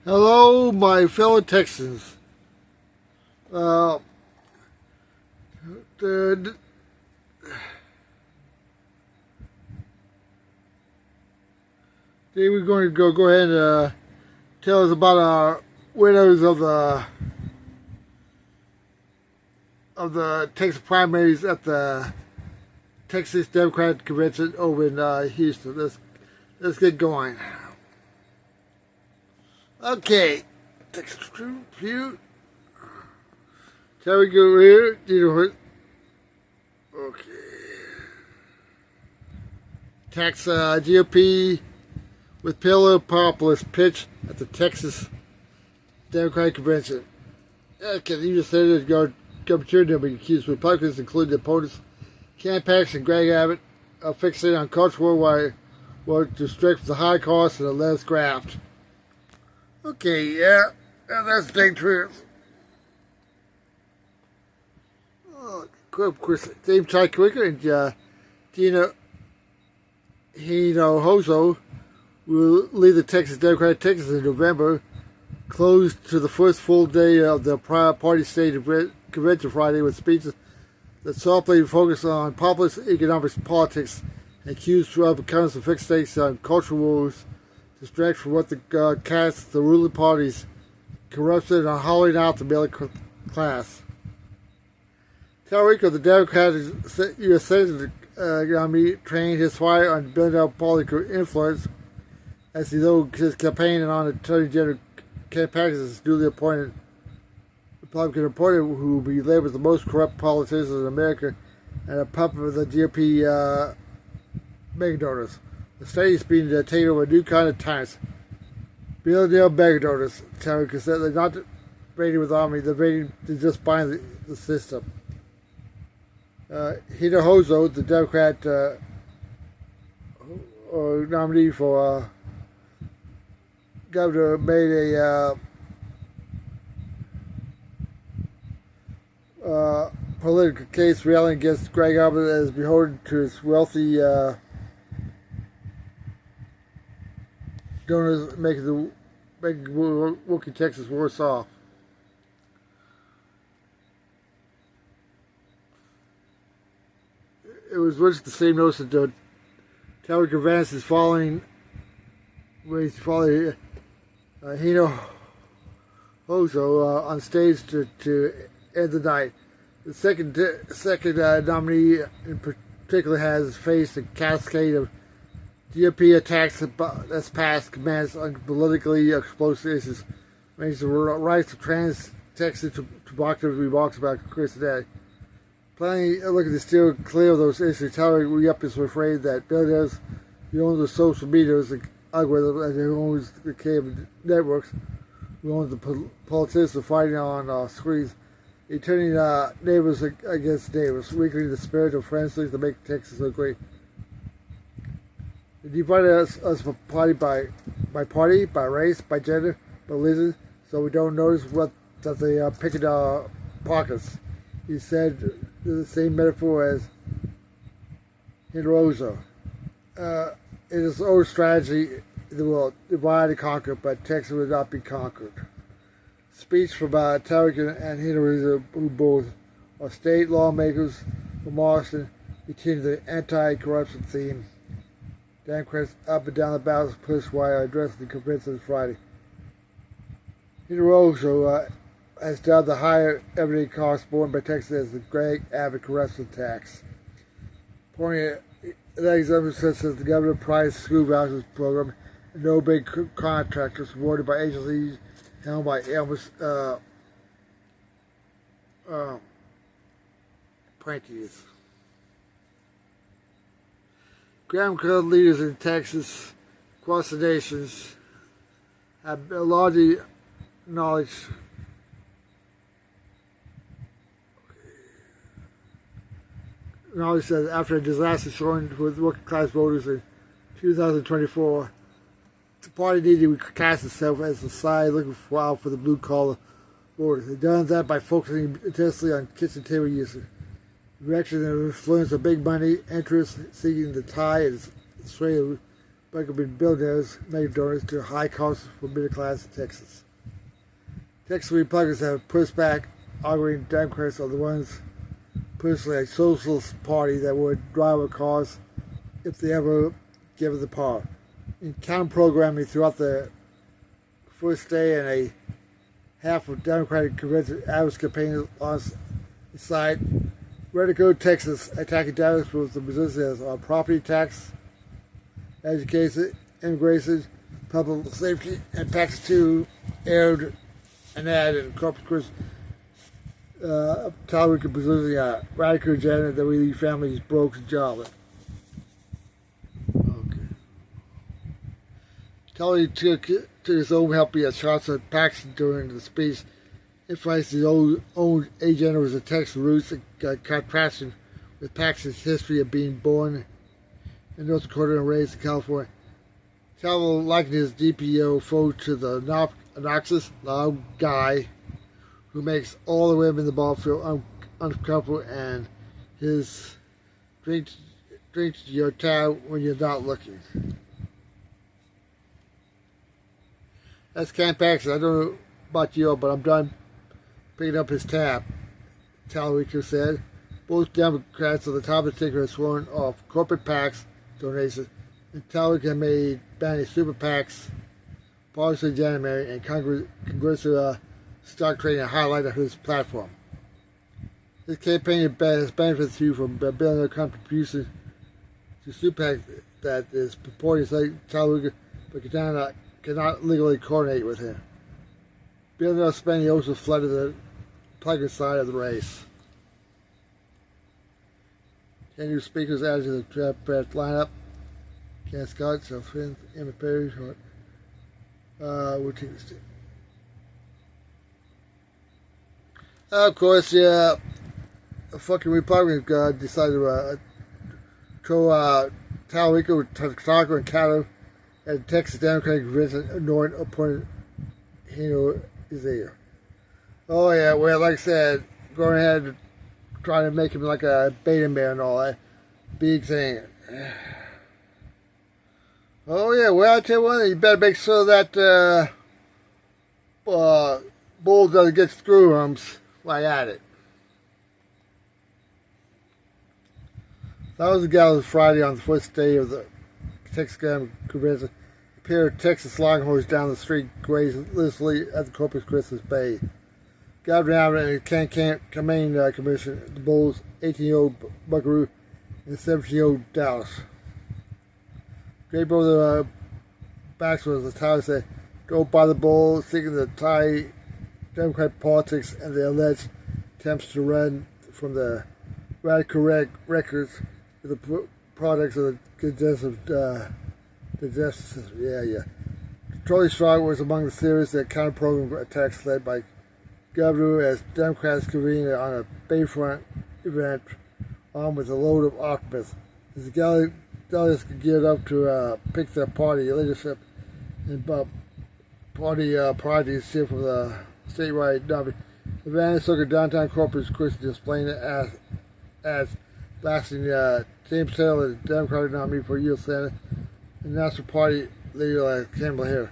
Hello, my fellow Texans. Uh, Today we're going to go ahead and tell us about our winners of the Texas primaries at the Texas Democratic Convention over in Houston. Let's get going. Okay, Texas Tribune. Shall we go here? Okay. Texas GOP with pillar populist pitch at the Texas Democratic Convention. Okay, you just said it. Governor being accused Republicans, including the opponents, Ken Pax and Greg Abbott, are fixated on cultural war to distract from the high cost and the less graft. Okay, yeah, that's dang truth. Chris, Dave Quicker and Tina Hoso will lead the Texas Democratic Texas in November, closed to the first full day of the party state convention Friday with speeches that softly focus on populist economic politics and accused Republicans of fixed stakes on cultural wars, distract from what the cast the ruling parties corruption and hollowing out the middle class. Tariq, the Democratic U.S. Senator nominee, trained his fire on building up political influence as he though his campaign on Attorney General Ken Pax is newly appointed Republican appointed who will be labeled as the most corrupt politicians in America and a puppet of the GOP mega donors. The state is being taken over a new kind of times. Billionaire mega donors, Tariq said, they're not raiding with army, they're raiding to just buying the system. Hina Hoso, the Democrat nominee for governor, made a political case rallying against Greg Abbott as beholden to his wealthy donors, making working Texas worse off. It was much the same notice that Tariq Vance is following Hino Hoso on stage to end the night. The second nominee in particular has faced a cascade of GOP attacks that's passed commands on politically explosive issues, ranging the rights of trans Texas to provocative remarks about Christi. Planning looking to steer clear of those issues, Tariq re-up is afraid that billionaires who own the social media algorithm and who owns the cable networks, who owns the politicians fighting on screens, turning neighbors against neighbors, weakening the spirit of friendship to make Texas look great. They divided us party by party, by race, by gender, by religion, so we don't notice that they are picking our pockets. He said the same metaphor as Hidrozo. It is our strategy in the world, divide and conquer, but Texas will not be conquered. Speech from Tariq and Hidrozo, who both are state lawmakers from Austin, continue the anti-corruption theme. Democrats up and down the ballot push while addressing the convention Friday. Hidrozo has dubbed the higher everyday costs borne by Texas as the Greg Abbott corruption tax. Pointing that example says that the governor priced school vouchers program and no big contractors awarded by agencies held by Elvis appointees. Graham Club leaders in Texas across the nations have largely acknowledged that after a disaster showing with working class voters in 2024, the party needed to cast itself as a side looking for the blue collar voters. They've done that by focusing intensely on kitchen table usage, direction and influence of big money interests seeking to tie and sway recommend billionaires make donors to high costs for middle class in Texas. Texas Republicans have pushed back, arguing Democrats are the ones personally a socialist party that would drive a cause if they ever give it the power. In counter programming throughout the first day and a half of Democratic convention average campaign on the site, Ready to Go Texas attacking Democrats with the resistance on property tax, education, immigration, public safety, and tax to aired an ad in Corpus Christi, Talwick presenting a radical agenda that we leave families broke and jobless. Okay. Talwick took his own help as shots at Paxton during the speech, emphasizing his own agenda was the Texas roots and contrasting with Paxton's history of being born in North Dakota and raised in California. Talwick likened his DPO foe to the obnoxious, loud guy who makes all the women in the ball feel uncomfortable, and his drinks your tab when you're not looking. That's Camp Paxton. I don't know about you, but I'm done picking up his tab, Talwick said. Both Democrats at the top of the ticker have sworn off corporate PACs donations, and Talwick had made banning super PACs policy in January, and Congress stock trading a highlight of his platform. This campaign has benefited you from a billion contribution to super PAC that is purported to say Talwick, but cannot legally coordinate with him. Billionaire spending also flooded the Republican side of the race. 10 new speakers added to the Democrat lineup. Ken Scott, Self-Fin, Emma Perry, we'll take this too. Of course, yeah, the fucking Republicans decided to throw Talwick with Taco and Cato at the Texas Democratic Convention, ignoring opponent Isaiah. Oh yeah, well, like I said, going ahead and trying to make him like a beta male and all that big thing. Oh yeah, well, I tell you what, you better make sure that bull doesn't get screw arms while at it. That was the Gallows Friday on the first day of the Texas Convention. A pair of Texas Longhorns down the street grazed listlessly at the Corpus Christi Bay. Gavin Allen and Ken Campaign Commission, the Bulls, 18-year-old Buckaroo and 17-year-old Dallas. Great brother Baxter, the town said, drove by the Bulls, seeking to tie Democratic politics and the alleged attempts to run from the radical records with the products of the justice system. Yeah. Trolley Strike was among the series that counter-program attacks led by Governor as Democrats convened on a Bayfront event armed with a load of optimism. As the delegates geared up to pick their party leadership and party priorities here from the statewide nominee, the van circled downtown Corpus Christi, displaying it as blasting James Taylor, the Democratic nominee for U.S. Senate, and National Party leader Campbell Harris.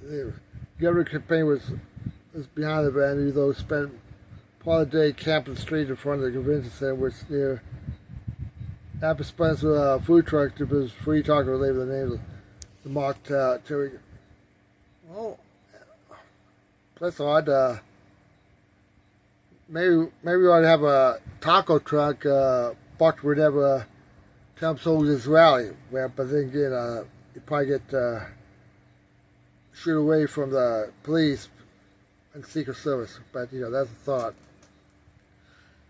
The governor campaign was behind the van, though spent part of the day camping the street in front of the convention center, which near Apple Spencer food truck to his free talker label the name of the mock Terry. Oh, that's odd. Maybe we ought to have a taco truck parked wherever Trump holds his rally. But then again, you probably get shoot away from the police and Secret Service. But that's a thought.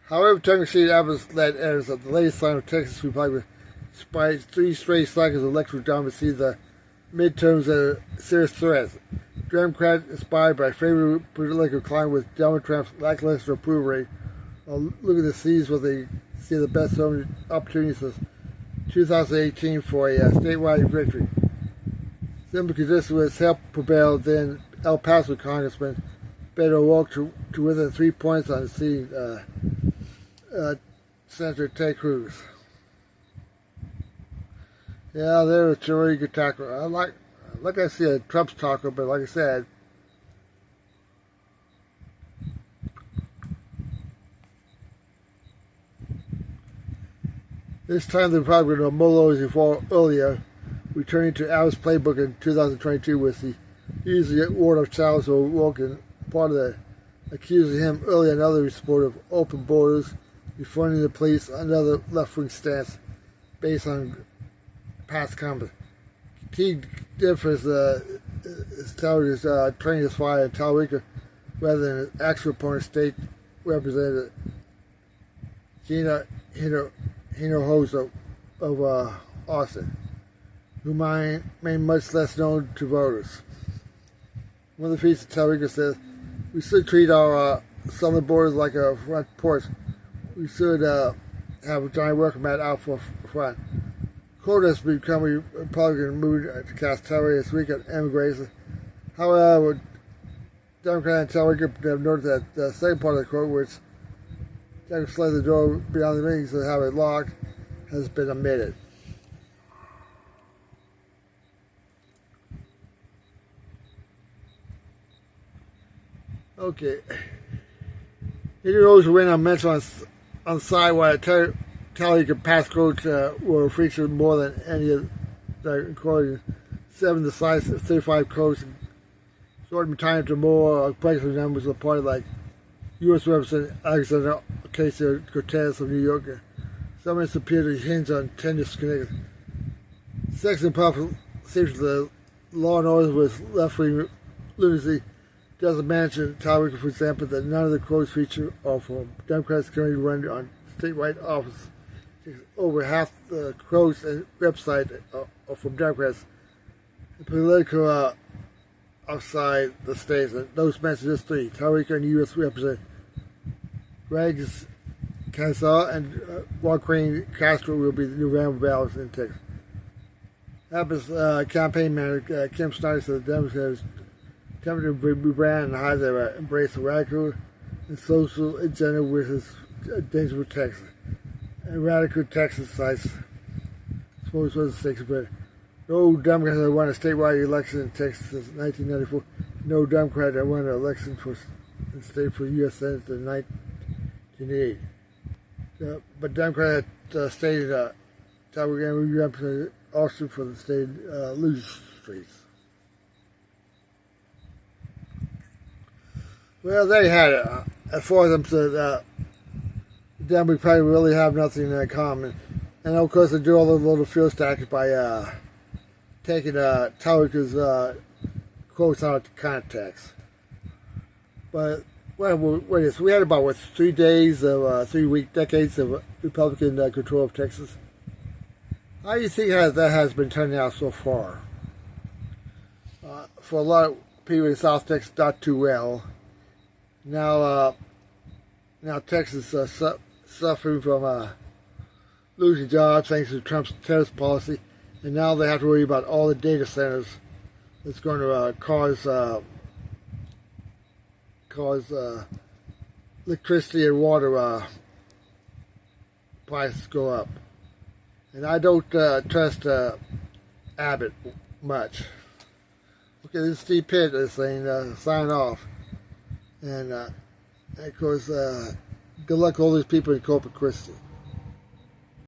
However, tongue-in-cheek efforts led editors of the latest sign of Texas Republicans, despite 3 straight cycles of electoral dominance, see the midterms as a serious threat. Democrats, inspired by favorable political climate with Donald Trump's lackluster approval rate, are looking to seize what they see the best opportunities since 2018 for a statewide victory. Simply because this was helped propel then El Paso Congressman Beto O'Rourke to within 3 points on the seat. Senator Ted Cruz. Yeah, they're a very good tackle. Like I see a Trump's tackle, but like I said, this time they're probably going to mull those before earlier, returning to Al's playbook in 2022 with the easy award of Charles Woken, part of the accusing him earlier another support of open borders, defunding the police, another left-wing stance based on past comments. Key difference is Talrika's training his fire in Talrika rather than his actual opponent, State Representative Gina Hinojosa of Austin, who remain much less known to voters. One of the feats of Talrika says, "We should treat our southern borders like a front porch. We should have a giant welcome mat out for front." Quotas become a Republican mood to cast Talrika this week on immigration. However, Democrat and Talrika have noted that the second part of the quote, which Democrats slid the door beyond the meetings to have it locked, has been omitted. Okay. Heroes who win on mention on the side while Talrika pass coach were featured more than any of the recording. 7 decisive, 35 coaches, shortened time to more practical numbers of the party like U.S. Representative Alexander Ocasio-Cortez of New York. Some of this appear to hinge on tennis connections. Sex and public seems the law and order with left-wing lunacy doesn't mention Talrika, for example, that none of the quotes feature are from Democrats currently running on statewide office. Over half the quotes and website are from Democrats. The political outside the states, and those mentioned just 3: Talrika and U.S. Representative Greg Kassaw and Joaquin Castro will be the November ballots in Texas. Happens campaign manager Kim Snyder said the Democrats attempting to rebrand and hide their embrace of radical and social agenda with his dangerous Texas. And radical Texas sites, suppose was the stakes, but no Democrat has won a statewide election in Texas since 1994. No Democrat has won an election for the state for U.S. Senate in 1980. But Democrat stated Talrika represented Austin for the state loose streets. Well, they had it. For them said them we probably really have nothing in common. And of course they do all the little field stacks by taking Talrika's quotes out of context. But well, we had about 3 days of 3 week decades of Republican control of Texas. How do you think that has been turning out so far? For a lot of people in South Texas, not too well. Now Texas suffering from losing jobs thanks to Trump's tariff policy, and now they have to worry about all the data centers that's going to cause electricity and water prices go up. And I don't trust Abbott much. Okay, this is Steve Pitt is saying sign off. And of course, good luck to all these people in Corpus Christi.